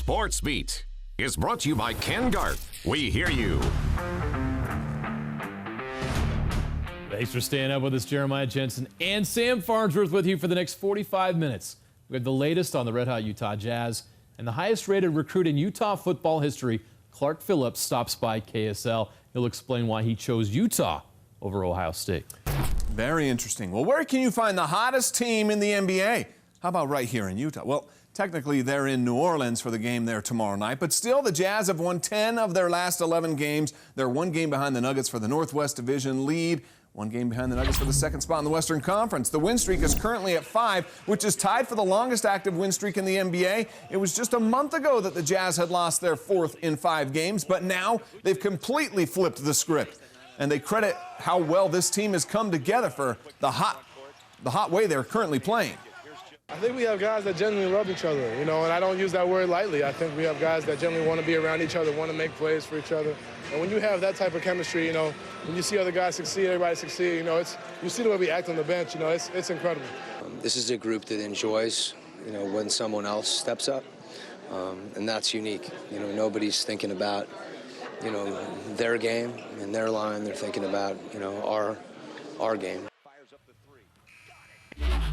SportsBeat is brought to you by Ken Garth. We hear you. Thanks for staying up with us, Jeremiah Jensen and Sam Farnsworth with you for the next 45 minutes. We have the latest on the Red Hot Utah Jazz, and the highest-rated recruit in Utah football history, Clark Phillips, stops by KSL. He'll explain why he chose Utah over Ohio State. Very interesting. Well, where can you find the hottest team in the NBA? How about right here in Utah? Well, technically they're in New Orleans for the game there tomorrow night, but still the Jazz have won 10 of their last 11 games. They're one game behind the Nuggets for the Northwest Division lead, one game behind the Nuggets for the second spot in the Western Conference. The win streak is currently at 5, which is tied for the longest active win streak in the NBA. It was just a month ago that the Jazz had lost their 4th in 5 games, but now they've completely flipped the script. And they credit how well this team has come together for the hot way they're currently playing. I think we have guys that genuinely love each other, and I don't use that word lightly. I think we have guys that genuinely want to be around each other, want to make plays for each other. And when you have that type of chemistry, when you see other guys succeed, everybody succeed, you see the way we act on the bench, it's incredible. This is a group that enjoys, when someone else steps up, and that's unique. Nobody's thinking about, their game and their line. They're thinking about, our game.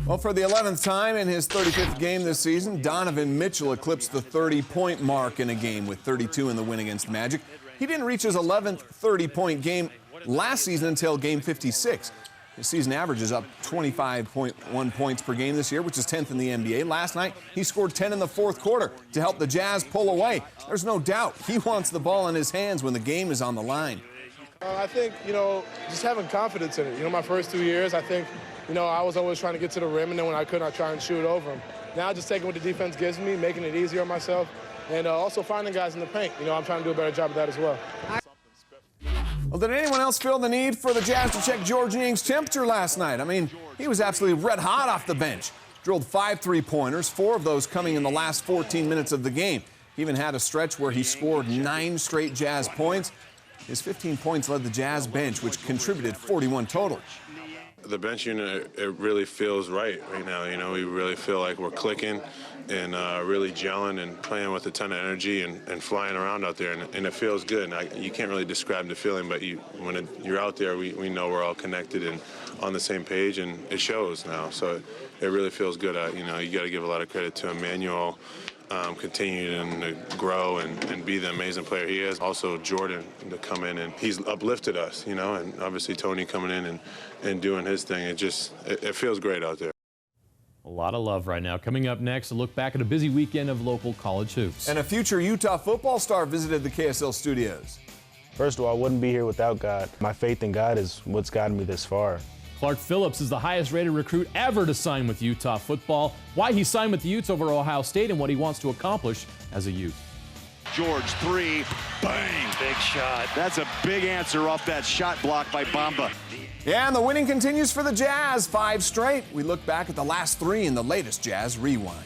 Well, for the 11th time in his 35th game this season, Donovan Mitchell eclipsed the 30-point mark in a game with 32 in the win against Magic. He didn't reach his 11th 30-point game last season until game 56. His season average is up 25.1 points per game this year, which is 10th in the NBA. Last night, he scored 10 in the 4th quarter to help the Jazz pull away. There's no doubt he wants the ball in his hands when the game is on the line. I think, just having confidence in it. My first 2 years, I think, I was always trying to get to the rim, and then when I couldn't, I try and shoot it over him. Now just taking what the defense gives me, making it easier on myself, and also finding guys in the paint. I'm trying to do a better job of that as well. Well, did anyone else feel the need for the Jazz to check George Niang's temperature last night? I mean, he was absolutely red hot off the bench. Drilled 5 3-pointers, 4 of those coming in the last 14 minutes of the game. He even had a stretch where he scored 9 straight Jazz points. His 15 points led the Jazz bench, which contributed 41 total. The bench unit, it really feels right now. We really feel like we're clicking and really gelling and playing with a ton of energy and flying around out there, and it feels good. You can't really describe the feeling, but when you're out there, we know we're all connected and on the same page, and it shows now. So it really feels good. You got to give a lot of credit to Emmanuel. Continuing to grow and be the amazing player he is. Also Jordan to come in, and he's uplifted us, and obviously Tony coming in and doing his thing. It feels great out there. A lot of love right now. Coming up next, a look back at a busy weekend of local college hoops. And a future Utah football star visited the KSL studios. First of all, I wouldn't be here without God. My faith in God is what's gotten me this far. Clark Phillips is the highest-rated recruit ever to sign with Utah football. Why he signed with the Utes over Ohio State and what he wants to accomplish as a Ute. George, 3, bang, big shot. That's a big answer off that shot block by Bamba. Yeah, and the winning continues for the Jazz, 5 straight. We look back at the last 3 in the latest Jazz Rewind.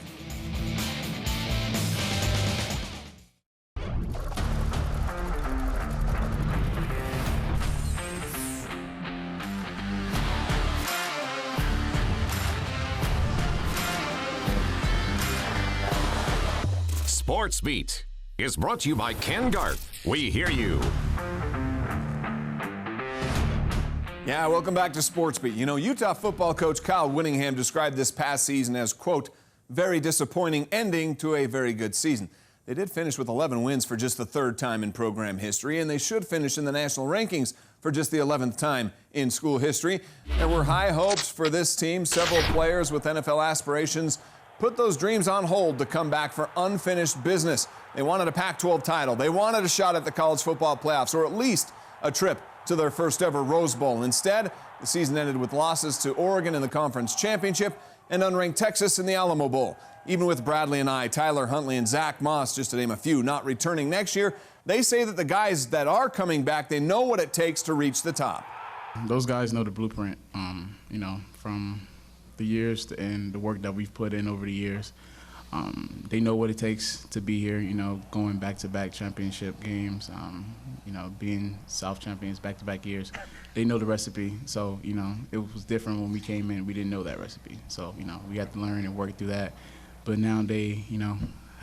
SportsBeat is brought to you by Ken Garth. We hear you. Yeah, welcome back to SportsBeat. Utah football coach Kyle Whittingham described this past season as, quote, very disappointing ending to a very good season. They did finish with 11 wins for just the 3rd time in program history, and they should finish in the national rankings for just the 11th time in school history. There were high hopes for this team. Several players with NFL aspirations put those dreams on hold to come back for unfinished business. They wanted a Pac-12 title. They wanted a shot at the college football playoffs, or at least a trip to their first ever Rose Bowl. Instead, the season ended with losses to Oregon in the conference championship and unranked Texas in the Alamo Bowl. Even with Bradley and Tyler Huntley and Zach Moss, just to name a few, not returning next year, they say that the guys that are coming back, they know what it takes to reach the top. Those guys know the blueprint, from the years and the work that we've put in over the years. They know what it takes to be here, going back-to-back championship games, being South champions back-to-back years. They know the recipe, so, it was different when we came in. We didn't know that recipe, so, we had to learn and work through that. But now they,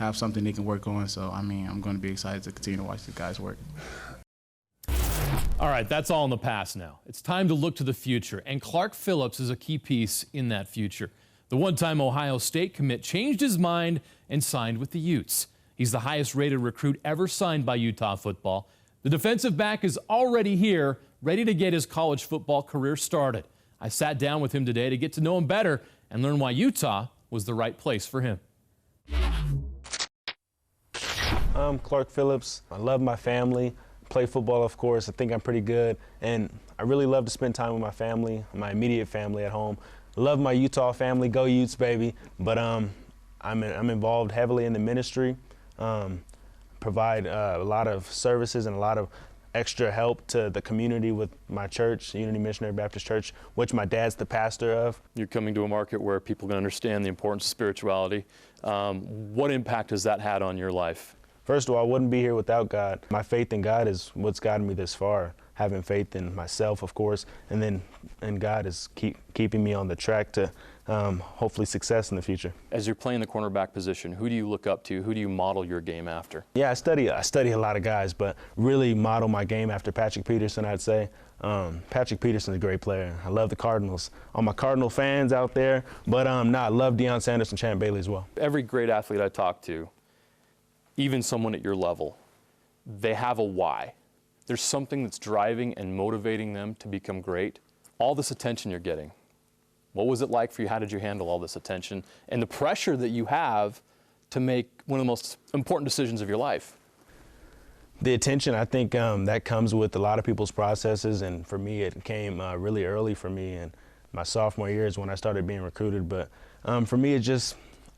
have something they can work on. So, I mean, I'm going to be excited to continue to watch the guys work. All right, that's all in the past now. It's time to look to the future, and Clark Phillips is a key piece in that future. The one-time Ohio State commit changed his mind and signed with the Utes. He's the highest-rated recruit ever signed by Utah football. The defensive back is already here, ready to get his college football career started. I sat down with him today to get to know him better and learn why Utah was the right place for him. I'm Clark Phillips. I love my family. Play football, of course. I think I'm pretty good, and I really love to spend time with my family, my immediate family at home. Love my Utah family. Go Utes, baby! But I'm involved heavily in the ministry. Provide a lot of services and a lot of extra help to the community with my church, Unity Missionary Baptist Church, which my dad's the pastor of. You're coming to a market where people can understand the importance of spirituality. What impact has that had on your life? First of all, I wouldn't be here without God. My faith in God is what's gotten me this far. Having faith in myself, of course, and God is keeping me on the track to hopefully success in the future. As you're playing the cornerback position, who do you look up to? Who do you model your game after? Yeah, I study a lot of guys, but really model my game after Patrick Peterson, I'd say. Patrick Peterson's a great player. I love the Cardinals. All my Cardinal fans out there, but I love Deion Sanders and Champ Bailey as well. Every great athlete I talk to, even someone at your level, they have a why. There's something that's driving and motivating them to become great. All this attention you're getting, what was it like for you? How did you handle all this attention and the pressure that you have to make one of the most important decisions of your life? The attention, I think that comes with a lot of people's processes, and for me it came really early for me, and my sophomore year is when I started being recruited. But for me,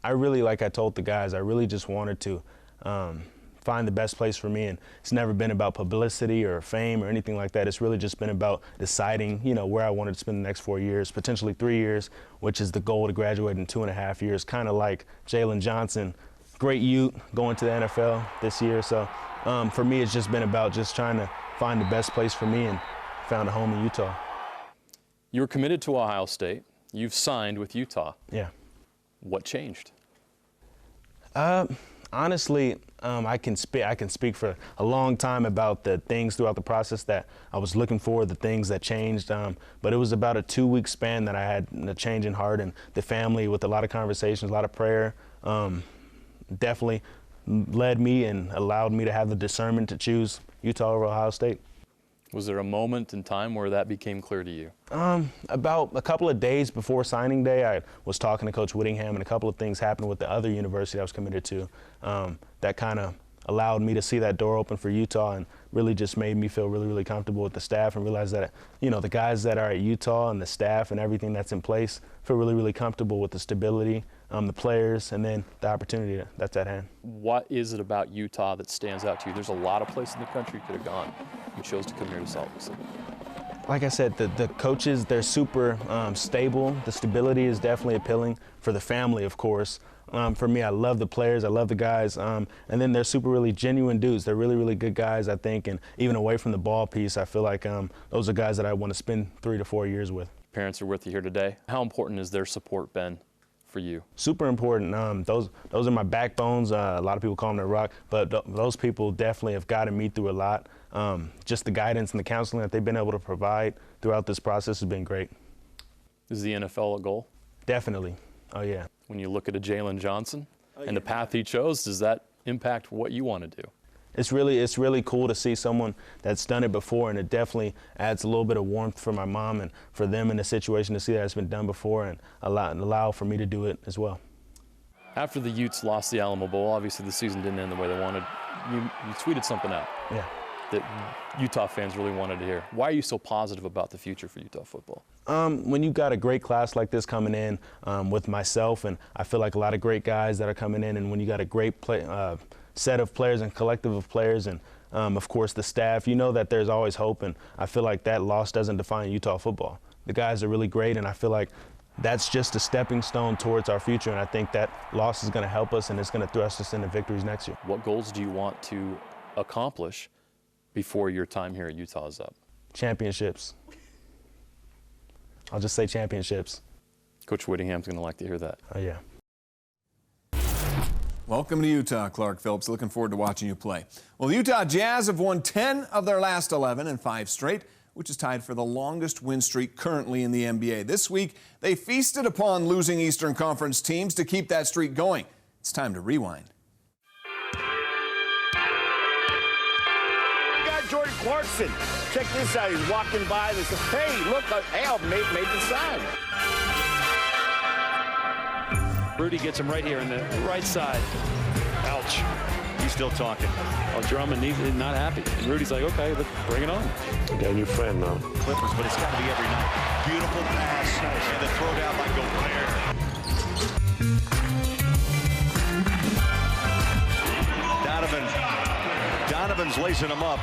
I really, like I told the guys, I really just wanted to find the best place for me, and it's never been about publicity or fame or anything like that. It's really just been about deciding, where I wanted to spend the next 4 years, potentially 3 years, which is the goal to graduate in 2.5 years, kind of like Jalen Johnson, great Ute, going to the NFL this year. So for me, it's just been about just trying to find the best place for me, and found a home in Utah. You're committed to Ohio State. You've signed with Utah. Yeah. What changed? Honestly, I can speak for a long time about the things throughout the process that I was looking for, the things that changed. But it was about a 2-week span that I had a change in heart, and the family, with a lot of conversations, a lot of prayer, definitely led me and allowed me to have the discernment to choose Utah over Ohio State. Was there a moment in time where that became clear to you? About a couple of days before signing day, I was talking to Coach Whittingham, and a couple of things happened with the other university I was committed to that kind of allowed me to see that door open for Utah, and really just made me feel really, really comfortable with the staff, and realize that, the guys that are at Utah and the staff and everything that's in place feel really, really comfortable with the stability, the players, and then the opportunity that's at hand. What is it about Utah that stands out to you? There's a lot of places in the country you could have gone. You chose to come here to Salt Lake City. Like I said, the coaches, they're super stable. The stability is definitely appealing for the family, of course. For me, I love the players, I love the guys, and then they're super really genuine dudes. They're really, really good guys, I think, and even away from the ball piece, I feel like those are guys that I want to spend 3 to 4 years with. Parents are with you here today. How important has their support been for you? Super important. Those are my backbones. A lot of people call them the rock, but those people definitely have gotten me through a lot. Just the guidance and the counseling that they've been able to provide throughout this process has been great. Is the NFL a goal? Definitely. Oh, yeah. When you look at a Jalen Johnson and the path he chose, does that impact what you want to do? It's really cool to see someone that's done it before, and it definitely adds a little bit of warmth for my mom and for them in the situation to see that it's been done before, and allow for me to do it as well. After the Utes lost the Alamo Bowl, obviously the season didn't end the way they wanted. You tweeted something out. Yeah. That Utah fans really wanted to hear. Why are you so positive about the future for Utah football? When you've got a great class like this coming in with myself, and I feel like a lot of great guys that are coming in, and when you got a great set of players and collective of players, and of course the staff, that there's always hope, and I feel like that loss doesn't define Utah football. The guys are really great, and I feel like that's just a stepping stone towards our future, and I think that loss is going to help us, and it's going to thrust us into victories next year. What goals do you want to accomplish before your time here at Utah is up? Championships. I'll just say championships. Coach Whittingham's going to like to hear that. Oh, yeah. Welcome to Utah, Clark Phillips. Looking forward to watching you play. Well, the Utah Jazz have won 10 of their last 11 in 5 straight, which is tied for the longest win streak currently in the NBA. This week, they feasted upon losing Eastern Conference teams to keep that streak going. It's time to rewind. We got Jordan Clarkson. Check this out. He's walking by. They said, hey, look, Al made the sign. Rudy gets him right here on the right side. Ouch. He's still talking. Oh, Drummond, he's not happy. And Rudy's like, okay, let's bring it on. You got a new friend now. Clippers, but it's got to be every night. Beautiful pass. And the throw down by Gobert. Donovan's lacing him up.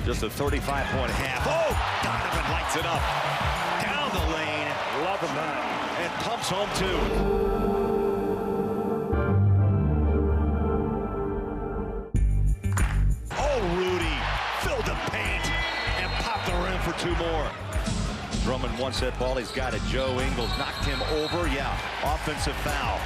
Just a 35-point half. Oh, Donovan lights it up. Down the lane. Love him that. And pumps home two. Oh, Rudy filled the paint and popped the rim for 2 more. Drummond wants that ball. He's got it. Joe Ingles knocked him over. Yeah, offensive foul.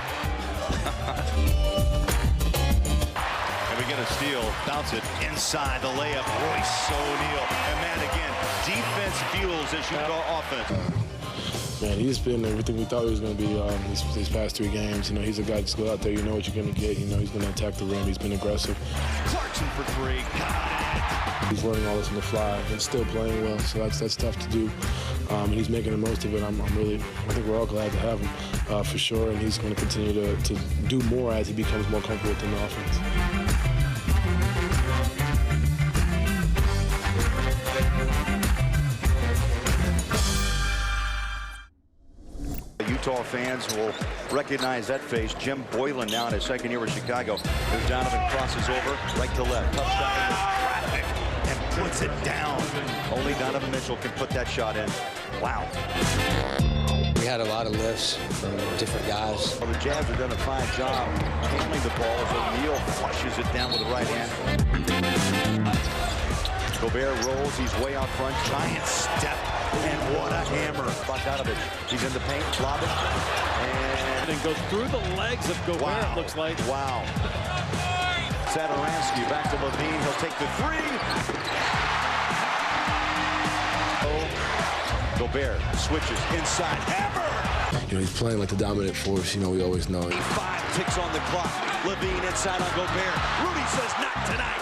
And we get a steal. Bounce it inside the layup. Royce O'Neal. And man, again, defense fuels as you go offense. Man, he's been everything we thought he was going to be these past 3 games. You know, he's a guy that's go out there, you know what you're going to get. You know, he's going to attack the rim. He's been aggressive. Clarkson for 3. Got it. He's learning all this on the fly and still playing well, so that's tough to do. And he's making the most of it. I think we're all glad to have him for sure, and he's going to continue to do more as he becomes more comfortable within the offense. Utah fans will recognize that face. Jim Boylan now in his 2nd year with Chicago. As Donovan crosses over right to left. Tough shot in the traffic and puts it down. Only Donovan Mitchell can put that shot in. Wow. We had a lot of lifts from different guys. Well, the Jazz have done a fine job handling the ball as O'Neal flushes it down with the right hand. Gobert rolls, he's way out front, giant step, and what a hammer. Bogdanovich, he's in the paint, lob it, And goes through the legs of Gobert, wow. It looks like. Wow. Satoransky back to Levine, he'll take the 3. Oh, Gobert switches inside, hammer! You know, he's playing like the dominant force, you know, we always know. 5 ticks on the clock, Levine inside on Gobert. Rudy says not tonight.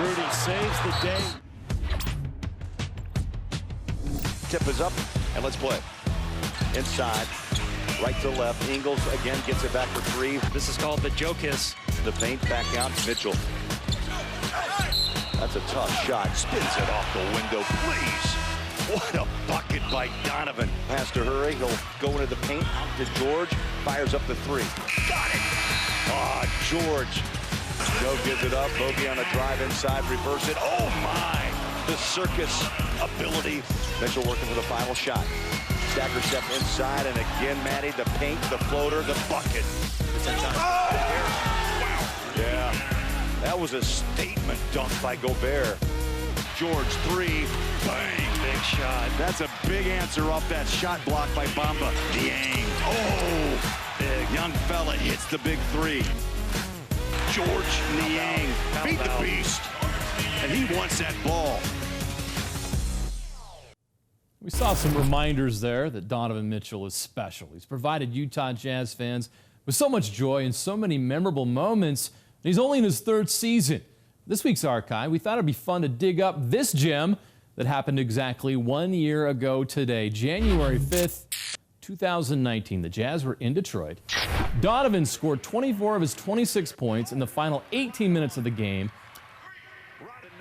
Rudy saves the day. Tip is up, and let's play. Inside, right to left. Ingles again gets it back for 3. This is called the Joe Kiss. The paint back out, Mitchell. That's a tough shot. Spins it off the window, please. What a bucket by Donovan. Has to hurry, he'll go into the paint, out to George. Fires up the 3. Got it! Ah, George. Joe gives it up, Bogey on a drive inside, reverse it. Oh my! The circus ability. Mitchell working for the final shot. Stacker step inside, and again, Matty, the paint, the floater, the bucket. Oh! Wow. Yeah, that was a statement dunk by Gobert. George 3, bang, big shot. That's a big answer off that shot block by Bamba. Niang, oh, big young fella hits the big 3. George Niang beat the beast, and he wants that ball. We saw some reminders there that Donovan Mitchell is special. He's provided Utah Jazz fans with so much joy and so many memorable moments. And he's only in his 3rd season. This week's archive, we thought it'd be fun to dig up this gem that happened exactly 1 year ago today, January 5th, 2019. The Jazz were in Detroit. Donovan scored 24 of his 26 points in the final 18 minutes of the game.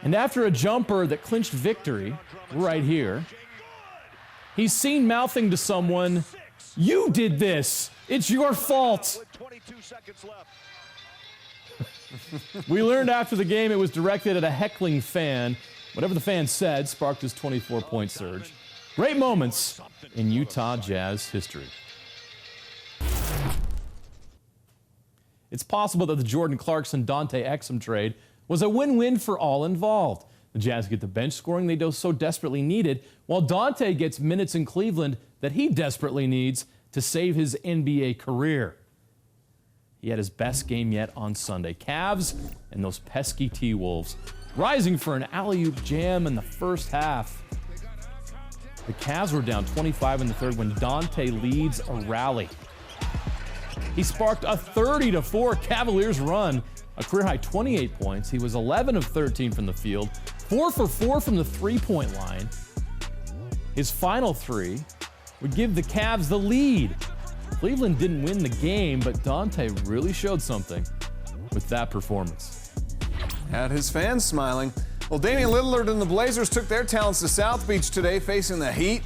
And after a jumper that clinched victory right here, he's seen mouthing to someone, "You did this. It's your fault." 22 seconds left. We learned after the game it was directed at a heckling fan. Whatever the fan said sparked his 24-point surge. Great moments in Utah Jazz history. It's possible that the Jordan Clarkson-DANTE EXUM trade was a win-win for all involved. The Jazz get the bench scoring they so desperately needed, while DANTE gets minutes in Cleveland that he desperately needs to save his NBA career. he had his best game yet on Sunday. Cavs and those pesky T-Wolves rising for an alley-oop jam in the first half. The Cavs were down 25 in the third when DANTE leads a rally. He sparked a 30-4 Cavaliers run, a career-high 28 points. He was 11 of 13 from the field, 4 for 4 from the three-point line. His final three would give the Cavs the lead. Cleveland didn't win the game, but DANTE really showed something with that performance. Had his fans smiling. Well, Damian Lillard and the Blazers took their talents to South Beach today, facing the Heat.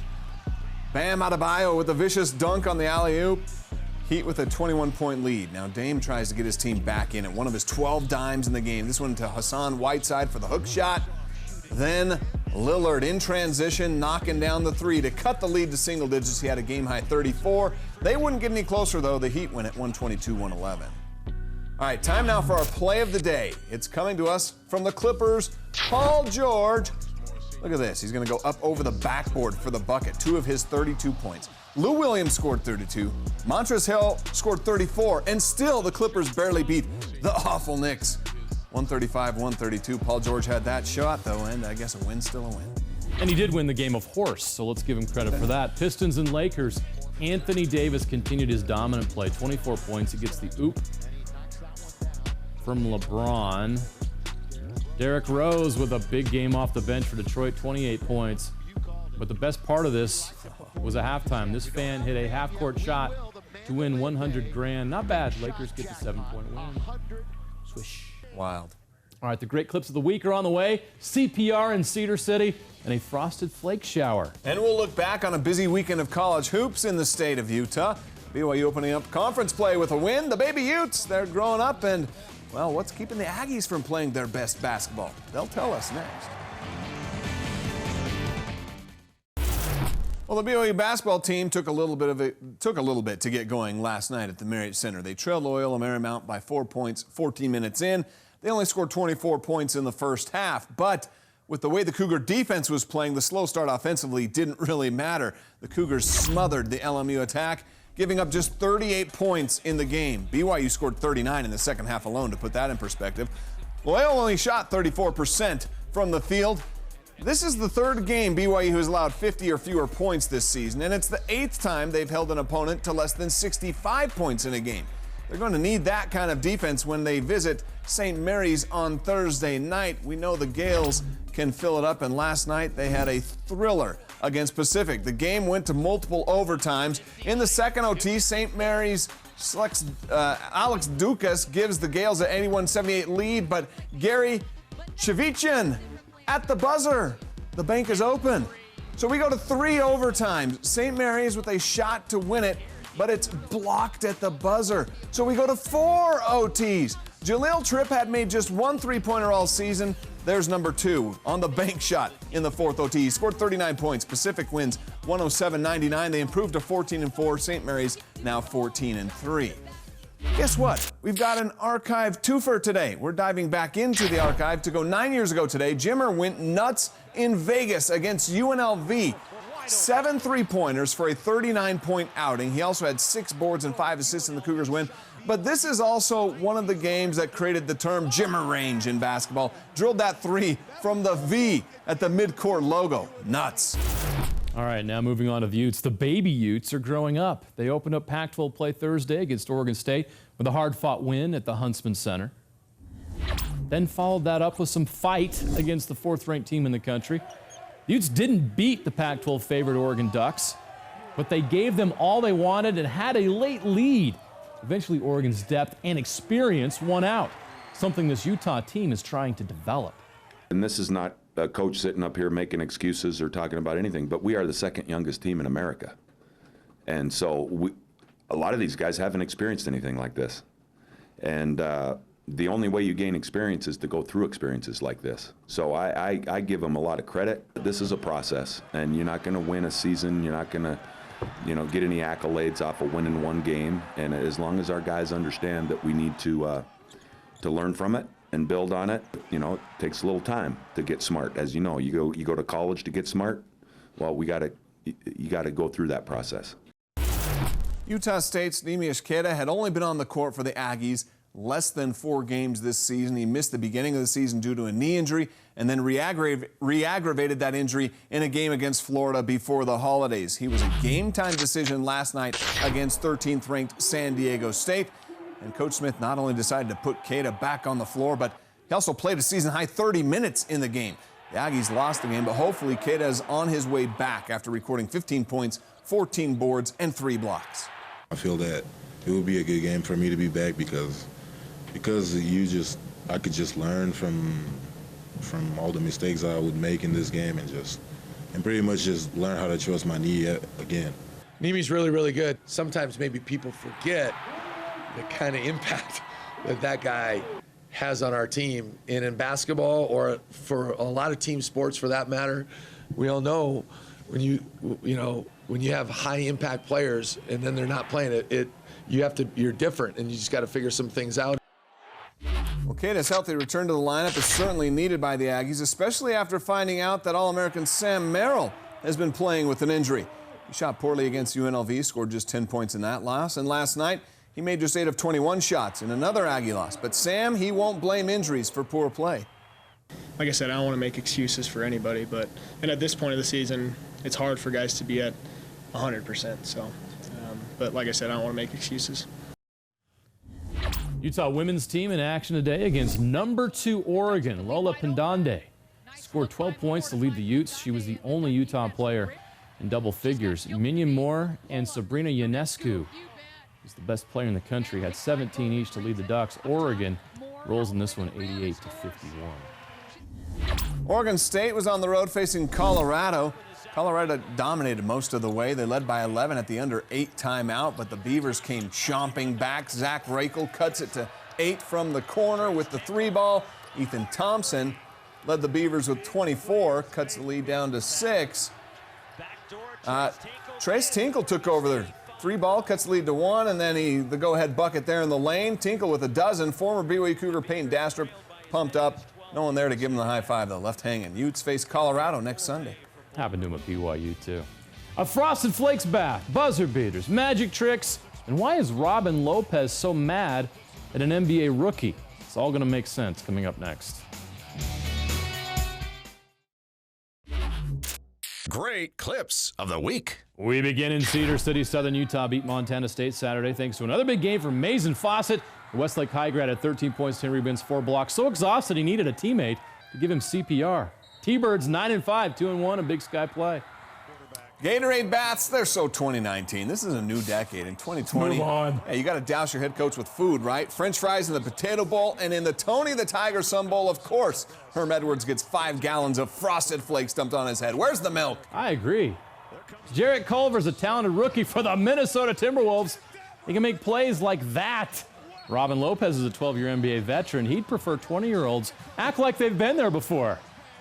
Bam Adebayo with a vicious dunk on the alley-oop. Heat with a 21-point lead. Now Dame tries to get his team back in it. One of his 12 dimes in the game. This one to Hassan Whiteside for the hook shot. Then Lillard in transition, knocking down the three to cut the lead to single digits. He had a game-high 34. They wouldn't get any closer, though. The Heat win at 122-111. All right, time now for our play of the day. It's coming to us from the Clippers, Paul George. Look at this. He's going to go up over the backboard for the bucket. 2 of his 32 points. Lou Williams scored 32. Montrezl Harrell scored 34. And still, the Clippers barely beat the awful Knicks. 135-132. Paul George had that shot, though, and I guess a win's still a win. And he did win the game of horse, so let's give him credit for that. Pistons and Lakers. Anthony Davis continued his dominant play. 24 points. He gets the oop from LeBron. Derrick Rose with a big game off the bench for Detroit, 28 points. But the best part of this was a halftime. This fan hit a half-court shot to win $100,000. Not bad. Lakers get the 7-point win. Swish. Wild. All right, the great clips of the week are on the way. CPR in Cedar City and a frosted flake shower. And we'll look back on a busy weekend of college hoops in the state of Utah. BYU opening up conference play with a win. The Baby Utes, they're growing up, and, well, what's keeping the Aggies from playing their best basketball? They'll tell us next. Well, the BYU basketball team took a little bit to get going last night at the Marriott Center. They trailed Loyola Marymount by 4 points 14 minutes in. They only scored 24 points in the first half, but with the way the Cougar defense was playing, the slow start offensively didn't really matter. The Cougars smothered the LMU attack, giving up just 38 points in the game. BYU scored 39 in the second half alone, to put that in perspective. Loyola only shot 34% from the field. This is the third game BYU has allowed 50 or fewer points this season, and it's the 8th time they've held an opponent to less than 65 points in a game. They're going to need that kind of defense when they visit St. Mary's on Thursday night. We know the Gales can fill it up, and last night they had a thriller against Pacific. The game went to multiple overtimes. In the second OT, St. Mary's Alex Dukas gives the Gales an 81-78 lead, but Gary Chevichin at the buzzer. The bank is open. So we go to 3 overtimes. St. Mary's with a shot to win it, but it's blocked at the buzzer. So we go to 4 OTs. Jaleel Tripp had made just 1 3-pointer all season. There's number 2 on the bank shot in the 4th OT. He scored 39 points. Pacific wins 107-99. They improved to 14-4. St. Mary's now 14-3. Guess what? We've got an archive twofer today. We're diving back into the archive to go 9 years ago today. Jimmer went nuts in Vegas against UNLV. 7 3-pointers for a 39-point outing. He also had 6 boards and 5 assists in the Cougars win. But this is also one of the games that created the term Jimmer range in basketball. Drilled that 3 from the V at the midcourt logo. Nuts. All right, now moving on to the Utes. The Baby Utes are growing up. They opened up Pac-12 play Thursday against Oregon State with a hard-fought win at the Huntsman Center. Then followed that up with some fight against the 4th-ranked team in the country. The Utes didn't beat the Pac-12 favorite Oregon Ducks, but they gave them all they wanted and had a late lead. Eventually, Oregon's depth and experience won out, something this Utah team is trying to develop. And this is not a coach sitting up here making excuses or talking about anything, but we are the 2nd youngest team in America. And so a lot of these guys haven't experienced anything like this. And the only way you gain experience is to go through experiences like this. So I give them a lot of credit. This is a process, and you're not going to win a season. You're not going to, get any accolades off of winning 1 game. And as long as our guys understand that we need to learn from it and build on it, it takes a little time to get smart. As you know, you go to college to get smart. Well, you got to go through that process. Utah State's Neemias Queta had only been on the court for the Aggies less than 4 games this season. He missed the beginning of the season due to a knee injury and then re-aggravated that injury in a game against Florida before the holidays. He was a game-time decision last night against 13th-ranked San Diego State. And Coach Smith not only decided to put Queta back on the floor, but he also played a season-high 30 minutes in the game. The Aggies lost the game, but hopefully Queta is on his way back after recording 15 points, 14 boards, and 3 blocks. I feel that it would be a good game for me to be back because I could just learn from all the mistakes I would make in this game and pretty much just learn how to trust my knee again. Neemi's really, really good. Sometimes maybe people forget the kind of impact that guy has on our team. And in basketball, or for a lot of team sports for that matter, we all know when you have high impact players and then they're not playing you're different, and you just got to figure some things out. Well, Queta's healthy return to the lineup is certainly needed by the Aggies, especially after finding out that All-American Sam Merrill has been playing with an injury. He shot poorly against UNLV, scored just 10 points in that loss, and last night he made just 8 of 21 shots in another Aggie loss. But Sam, he won't blame injuries for poor play. Like I said, I don't want to make excuses for anybody, and at this point of the season, it's hard for guys to be at 100%. So, but like I said, I don't want to make excuses. Utah women's team in action today against number 2 Oregon. Lola Pendande scored 12 points to lead the Utes. She was the only Utah player in double figures. Minion Moore and Sabrina Ionescu, who's the best player in the country, had 17 each to lead the Ducks. Oregon rolls in this one 88-51. Oregon State was on the road facing Colorado. Colorado dominated most of the way. They led by 11 at the under-8 timeout, but the Beavers came chomping back. Zach Rakel cuts it to 8 from the corner with the 3-ball. Ethan Thompson led the Beavers with 24, cuts the lead down to 6. Trace Tinkle took over there. 3-ball, cuts the lead to 1, and then the go-ahead bucket there in the lane. Tinkle with a dozen. Former BYU Cougar Peyton Dastrup pumped up. No one there to give him the high five, though. Left hanging. Utes face Colorado next Sunday. Happened to him at BYU, too. A Frosted Flakes bath, buzzer beaters, magic tricks, and why is Robin Lopez so mad at an NBA rookie? It's all going to make sense coming up next. Great clips of the week. We begin in Cedar City. Southern Utah beat Montana State Saturday thanks to another big game from Mason Fawcett. The Westlake High grad had 13 points, 10 rebounds, 4 blocks. So exhausted he needed a teammate to give him CPR. T-Birds 9-5, 2-1, a Big Sky play. Gatorade baths, they're so 2019. This is a new decade. In 2020, move on. Hey, you got to douse your head coach with food, right? French fries in the Potato Bowl, and in the Tony the Tiger Sun Bowl, of course, Herm Edwards gets 5 gallons of Frosted Flakes dumped on his head. Where's the milk? I agree. Jarrett Culver's a talented rookie for the Minnesota Timberwolves. He can make plays like that. Robin Lopez is a 12-year NBA veteran. He'd prefer 20-year-olds act like they've been there before.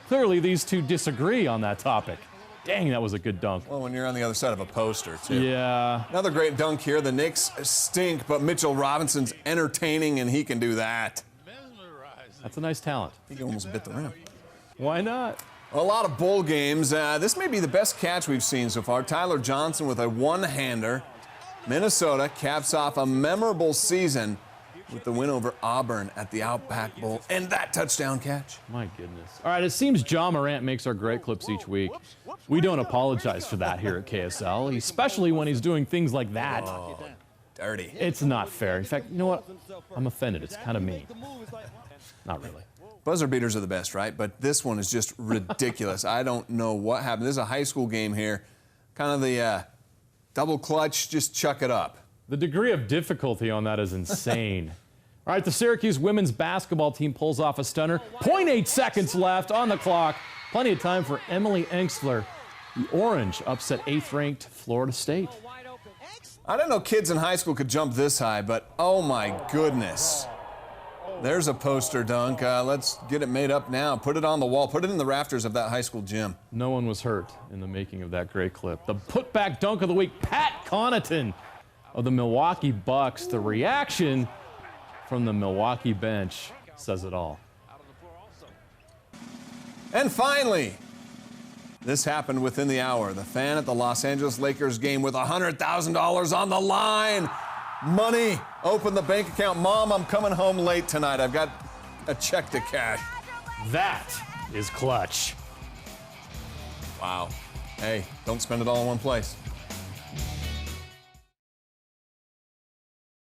Clearly, these two disagree on that topic. Dang, that was a good dunk. Well, when you're on the other side of a poster, too. Yeah. Another great dunk here. The Knicks stink, but Mitchell Robinson's entertaining, and he can do that. That's a nice talent. He can almost bit the rim. Why not? A lot of bowl games. This may be the best catch we've seen so far. Tyler Johnson with a one-hander. Minnesota caps off a memorable season with the win over Auburn at the Outback Bowl and that touchdown catch. My goodness. All right, it seems John Morant makes our great clips each week. We don't apologize for that here at KSL, especially when he's doing things like that. Oh, dirty. It's not fair. In fact, you know what? I'm offended. It's kind of mean. Not really. Buzzer beaters are the best, right? But this one is just ridiculous. I don't know what happened. This is a high school game here. Kind of the double clutch, just chuck it up. The degree of difficulty on that is insane. All right, the Syracuse women's basketball team pulls off a stunner. 0.8 seconds left on the clock. Plenty of time for Emily Engstler. The Orange upset 8th-ranked Florida State. I didn't know kids in high school could jump this high, but oh my goodness. There's a poster dunk. Let's get it made up now. Put it on the wall. Put it in the rafters of that high school gym. No one was hurt in the making of that great clip. The putback dunk of the week, Pat Connaughton of the Milwaukee Bucks. The reaction from the Milwaukee bench says it all. And finally, This happened within the hour. The fan at the Los Angeles Lakers game with $100,000 on the line. Money. Open the bank account. Mom, I'm coming home late tonight. I've got a check to cash. That is clutch. Wow. Hey, don't spend it all in one place.